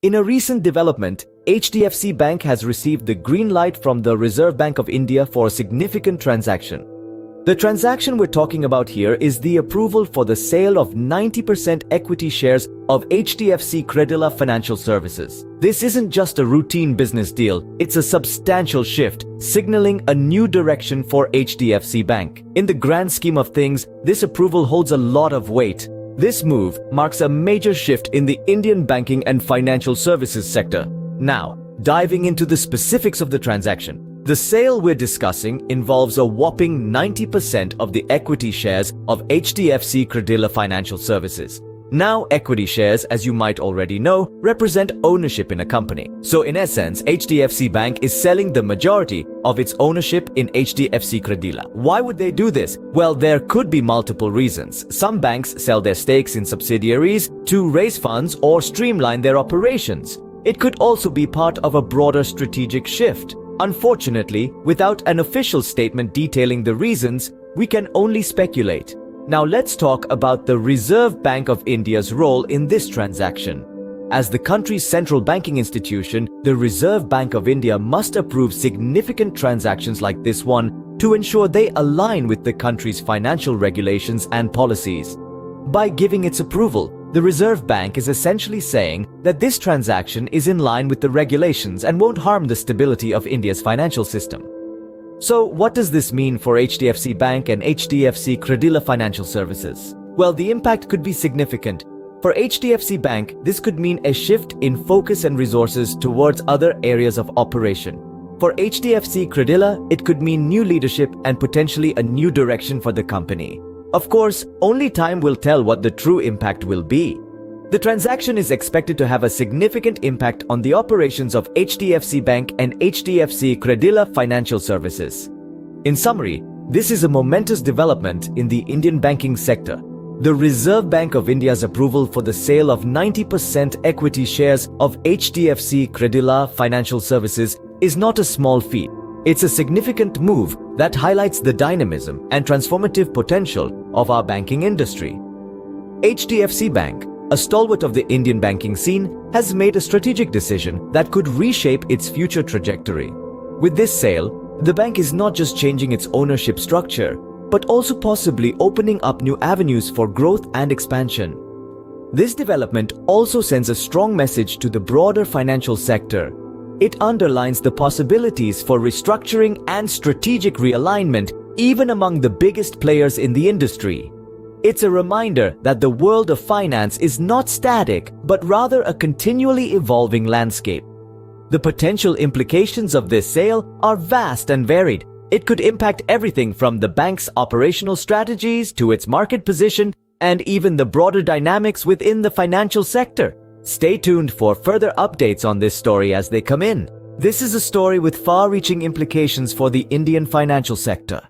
In a recent development, HDFC Bank has received the green light from the Reserve Bank of India for a significant transaction. The transaction we're talking about here is the approval for the sale of 90% equity shares of HDFC Credila Financial Services. This isn't just a routine business deal, it's a substantial shift, signaling a new direction for HDFC Bank. In the grand scheme of things, this approval holds a lot of weight. This move marks a major shift in the Indian banking and financial services sector. Now, diving into the specifics of the transaction. The sale we're discussing involves a whopping 90% of the equity shares of HDFC Credila Financial Services. Now, equity shares, as you might already know, represent ownership in a company. So in essence, HDFC Bank is selling the majority of its ownership in HDFC Credila. Why would they do this? Well, there could be multiple reasons. Some banks sell their stakes in subsidiaries to raise funds or streamline their operations. It could also be part of a broader strategic shift. Unfortunately, without an official statement detailing the reasons, we can only speculate. Now let's talk about the Reserve Bank of India's role in this transaction. As the country's central banking institution, the Reserve Bank of India must approve significant transactions like this one to ensure they align with the country's financial regulations and policies. By giving its approval, the Reserve Bank is essentially saying that this transaction is in line with the regulations and won't harm the stability of India's financial system. So what does this mean for HDFC Bank and HDFC Credila Financial Services? Well, the impact could be significant. For HDFC Bank, this could mean a shift in focus and resources towards other areas of operation. For HDFC Credila, it could mean new leadership and potentially a new direction for the company. Of course, only time will tell what the true impact will be. The transaction is expected to have a significant impact on the operations of HDFC Bank and HDFC Credila Financial Services. In summary, this is a momentous development in the Indian banking sector. The Reserve Bank of India's approval for the sale of 90% equity shares of HDFC Credila Financial Services is not a small feat. It's a significant move that highlights the dynamism and transformative potential of our banking industry. HDFC Bank, a stalwart of the Indian banking scene, has made a strategic decision that could reshape its future trajectory. With this sale, the bank is not just changing its ownership structure, but also possibly opening up new avenues for growth and expansion. This development also sends a strong message to the broader financial sector. It underlines the possibilities for restructuring and strategic realignment even among the biggest players in the industry. It's a reminder that the world of finance is not static, but rather a continually evolving landscape. The potential implications of this sale are vast and varied. It could impact everything from the bank's operational strategies to its market position and even the broader dynamics within the financial sector. Stay tuned for further updates on this story as they come in. This is a story with far-reaching implications for the Indian financial sector.